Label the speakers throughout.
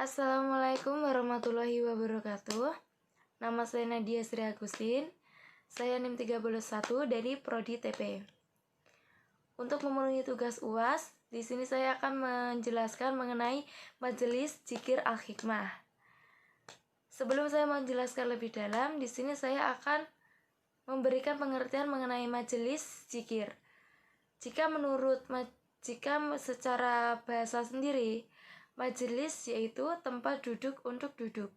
Speaker 1: Assalamualaikum warahmatullahi wabarakatuh. Nama saya Nadia Sri Agustin. Saya NIM 31 dari Prodi TP. Untuk memenuhi tugas UAS, di sini saya akan menjelaskan mengenai Majelis Dzikir Al-Hikmah. Sebelum saya menjelaskan lebih dalam, di sini saya akan memberikan pengertian mengenai Majelis Dzikir. Jika secara bahasa sendiri, majelis yaitu tempat duduk untuk duduk.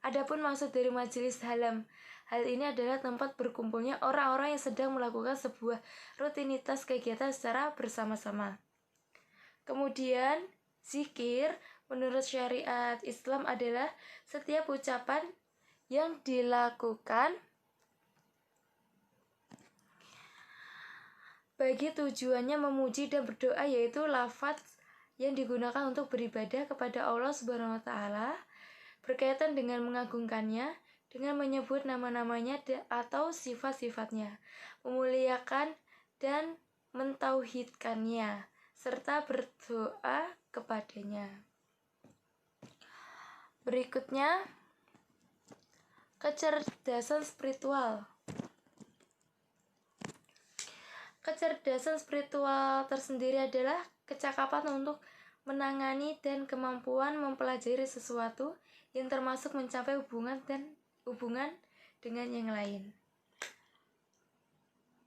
Speaker 1: Adapun maksud dari majelis halam, hal ini adalah tempat berkumpulnya orang-orang yang sedang melakukan sebuah rutinitas kegiatan secara bersama-sama. Kemudian, zikir menurut syariat Islam adalah setiap ucapan yang dilakukan bagi tujuannya memuji dan berdoa, yaitu lafaz yang digunakan untuk beribadah kepada Allah Subhanahu wa Ta'ala, berkaitan dengan mengagungkannya dengan menyebut nama-namanya atau sifat-sifatnya, memuliakan dan mentauhidkannya, serta berdoa kepadanya. Berikutnya, kecerdasan spiritual. Kecerdasan spiritual tersendiri adalah kecakapan untuk menangani dan kemampuan mempelajari sesuatu yang termasuk mencapai hubungan dengan yang lain.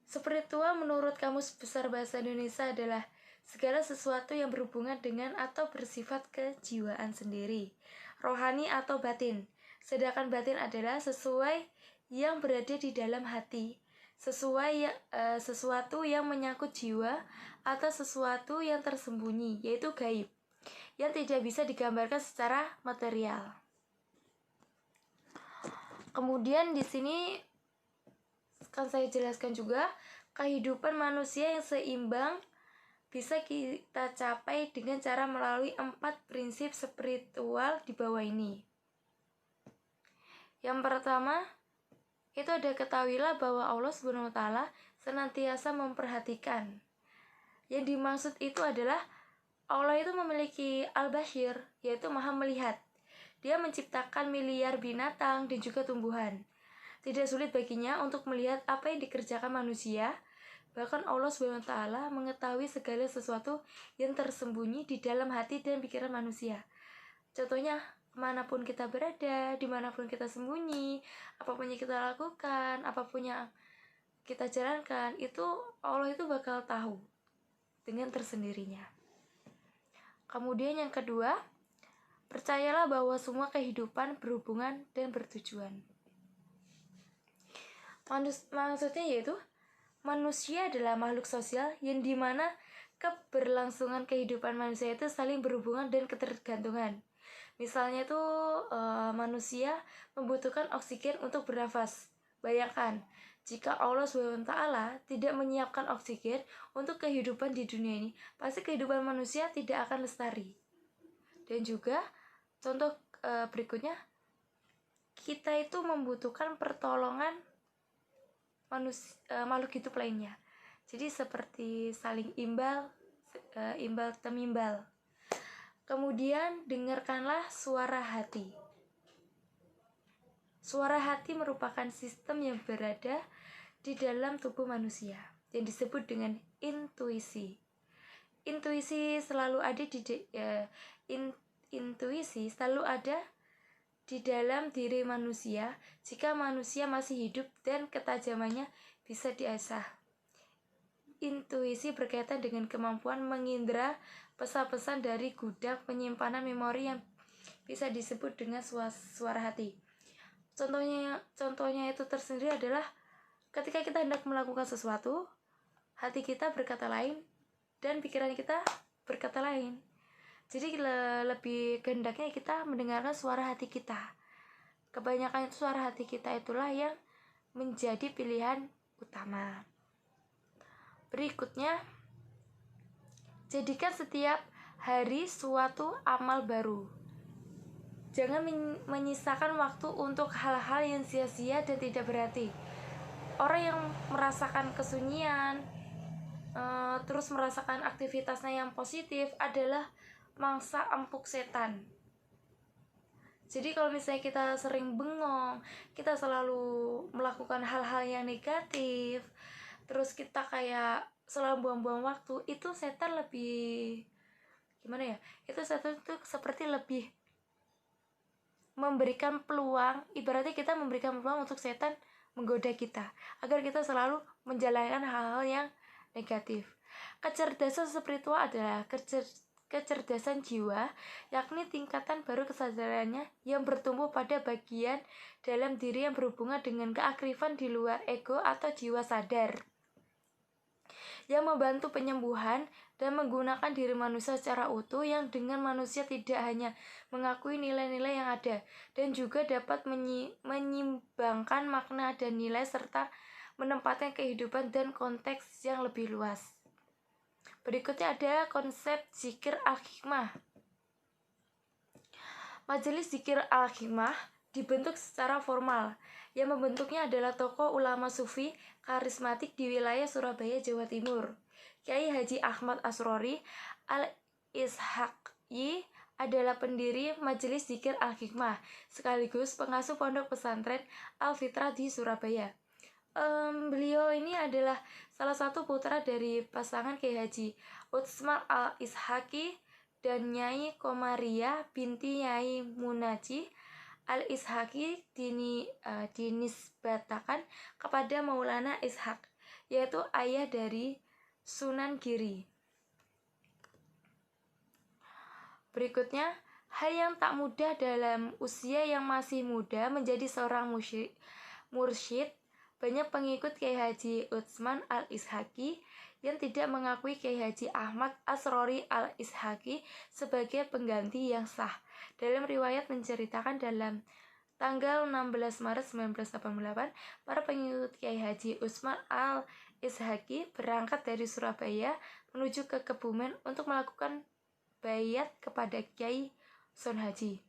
Speaker 1: Spiritual menurut Kamus Besar Bahasa Indonesia adalah segala sesuatu yang berhubungan dengan atau bersifat kejiwaan sendiri, rohani atau batin. Sedangkan batin adalah sesuai yang berada di dalam hati, sesuatu yang menyangkut jiwa atau sesuatu yang tersembunyi, yaitu gaib, yang tidak bisa digambarkan secara material. Kemudian di sini akan saya jelaskan juga kehidupan manusia yang seimbang bisa kita capai dengan cara melalui 4 prinsip spiritual di bawah ini. Yang pertama, itu ada ketahuilah bahwa Allah Subhanahu wa Ta'ala senantiasa memperhatikan. Yang dimaksud itu adalah Allah itu memiliki al-basir, yaitu maha melihat. Dia menciptakan miliar binatang dan juga tumbuhan. Tidak sulit baginya untuk melihat apa yang dikerjakan manusia. Bahkan Allah Subhanahu wa Ta'ala mengetahui segala sesuatu yang tersembunyi di dalam hati dan pikiran manusia. Contohnya, kemanapun kita berada, dimanapun kita sembunyi, apapun yang kita lakukan, apapun yang kita jalankan, itu Allah itu bakal tahu dengan tersendirinya. Kemudian yang kedua, percayalah bahwa semua kehidupan berhubungan dan bertujuan. Maksudnya yaitu manusia adalah makhluk sosial yang dimana keberlangsungan kehidupan manusia itu saling berhubungan dan ketergantungan. Misalnya itu manusia membutuhkan oksigen untuk bernafas. Bayangkan, jika Allah SWT tidak menyiapkan oksigen untuk kehidupan di dunia ini, pasti kehidupan manusia tidak akan lestari. Dan juga contoh berikutnya, kita itu membutuhkan pertolongan makhluk hidup lainnya. Jadi seperti saling imbal temimbal. Kemudian dengarkanlah suara hati. Suara hati merupakan sistem yang berada di dalam tubuh manusia yang disebut dengan intuisi. Intuisi selalu ada di dalam diri manusia jika manusia masih hidup dan ketajamannya bisa diasah. Intuisi berkaitan dengan kemampuan mengindra pesan-pesan dari gudang penyimpanan memori yang bisa disebut dengan suara hati. Contohnya itu tersendiri adalah ketika kita hendak melakukan sesuatu, hati kita berkata lain dan pikiran kita berkata lain. Jadi lebih kehendaknya kita mendengarkan suara hati kita. Kebanyakan itu suara hati kita itulah yang menjadi pilihan utama. Berikutnya, jadikan setiap hari suatu amal baru. Jangan menyisakan waktu untuk hal-hal yang sia-sia dan tidak berarti. Orang yang merasakan kesunyian, terus merasakan aktivitasnya yang positif adalah mangsa empuk setan. Jadi kalau misalnya kita sering bengong, kita selalu melakukan hal-hal yang negatif, terus kita kayak selalu buang-buang waktu, itu setan lebih gimana ya, itu setan itu seperti lebih memberikan peluang, ibaratnya kita memberikan peluang untuk setan menggoda kita agar kita selalu menjalankan hal-hal yang negatif. Kecerdasan spiritual adalah kecerdasan jiwa, yakni tingkatan baru kesadarannya yang bertumbuh pada bagian dalam diri yang berhubungan dengan keakrifan di luar ego atau jiwa sadar, yang membantu penyembuhan dan menggunakan diri manusia secara utuh, yang dengan manusia tidak hanya mengakui nilai-nilai yang ada dan juga dapat menyimbangkan makna dan nilai serta menempatkan kehidupan dan konteks yang lebih luas. Berikutnya ada konsep zikir al-hikmah. Majelis zikir al-hikmah dibentuk secara formal. Yang membentuknya adalah tokoh ulama sufi karismatik di wilayah Surabaya, Jawa Timur. Kiai Haji Ahmad Asrori Al-Ishaqi adalah pendiri Majelis Zikir Al-Hikmah sekaligus pengasuh pondok pesantren Al-Fitrah di Surabaya. Beliau ini adalah salah satu putra dari pasangan Kiai Haji Utsman Al-Ishaqi dan Nyai Komaria binti Nyai Munaji Al-Ishaqi dinisbatakan kepada Maulana Ishaq, yaitu ayah dari Sunan Giri. Berikutnya, hal yang tak mudah dalam usia yang masih muda menjadi seorang mursyid. Banyak pengikut Kiai Haji Utsman Al-Ishaqi yang tidak mengakui Kiai Haji Ahmad Asrori Al-Ishaqi sebagai pengganti yang sah. Dalam riwayat menceritakan dalam tanggal 16 Maret 1988, para pengikut Kiai Haji Utsman Al-Ishaqi berangkat dari Surabaya menuju ke Kebumen untuk melakukan baiat kepada Kiai Son Haji.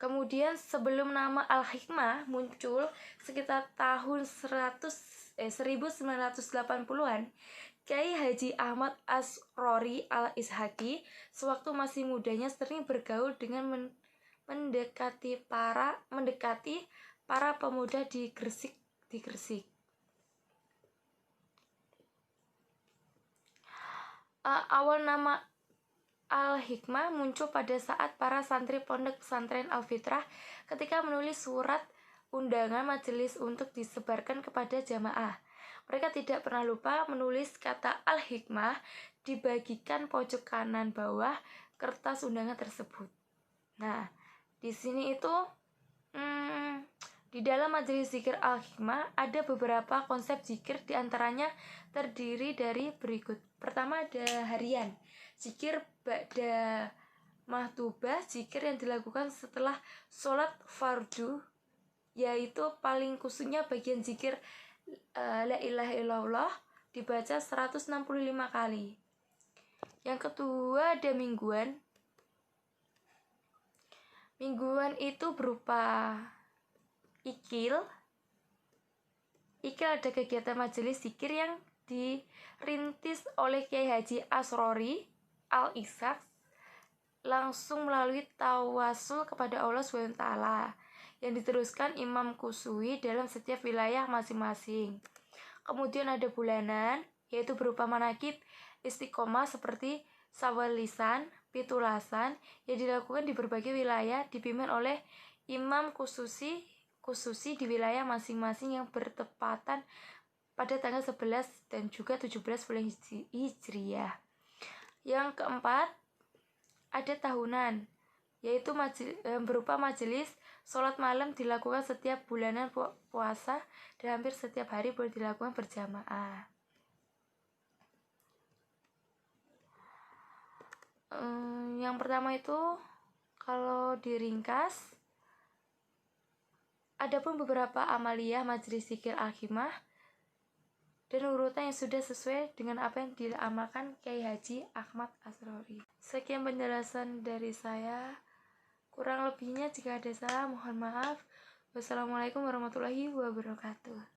Speaker 1: Kemudian sebelum nama Al-Hikmah muncul sekitar tahun 1980-an, Kiai Haji Ahmad Asrori Al-Ishaqi sewaktu masih mudanya sering bergaul dengan mendekati para pemuda di Gresik. Awal nama Al-Hikmah muncul pada saat para santri pondok pesantren Al-Fitrah ketika menulis surat undangan majelis untuk disebarkan kepada jamaah. Mereka tidak pernah lupa menulis kata Al-Hikmah dibagikan pojok kanan bawah kertas undangan tersebut. Nah, di sini itu di dalam majelis zikir Al-Hikmah ada beberapa konsep zikir, diantaranya terdiri dari berikut. Pertama ada harian, zikir ba'da mahtubah, zikir yang dilakukan setelah sholat fardu, yaitu paling khususnya bagian zikir la ilaha illallah dibaca 165 kali. Yang kedua ada mingguan. Mingguan itu berupa ikil ada kegiatan majelis zikir yang dirintis oleh Kiai Haji Asrori Al-Ishaq langsung melalui tawasul kepada Allah SWT yang diteruskan Imam Kusui dalam setiap wilayah masing-masing. Kemudian ada bulanan, yaitu berupa manakib istiqomah seperti sawal lisan, pitulasan yang dilakukan di berbagai wilayah dipimpin oleh Imam Kususi di wilayah masing-masing yang bertepatan pada tanggal 11 dan juga 17 bulan Hijriah. Yang keempat, ada tahunan, yaitu berupa majelis sholat malam dilakukan setiap bulanan puasa dan hampir setiap hari boleh dilakukan berjamaah. Yang pertama itu kalau diringkas, adapun beberapa amaliyah majelis zikir Al-Hikmah dan urutan yang sudah sesuai dengan apa yang diamalkan Kiai Haji Ahmad Asrori. Sekian penjelasan dari saya. Kurang lebihnya jika ada salah mohon maaf. Wassalamualaikum warahmatullahi wabarakatuh.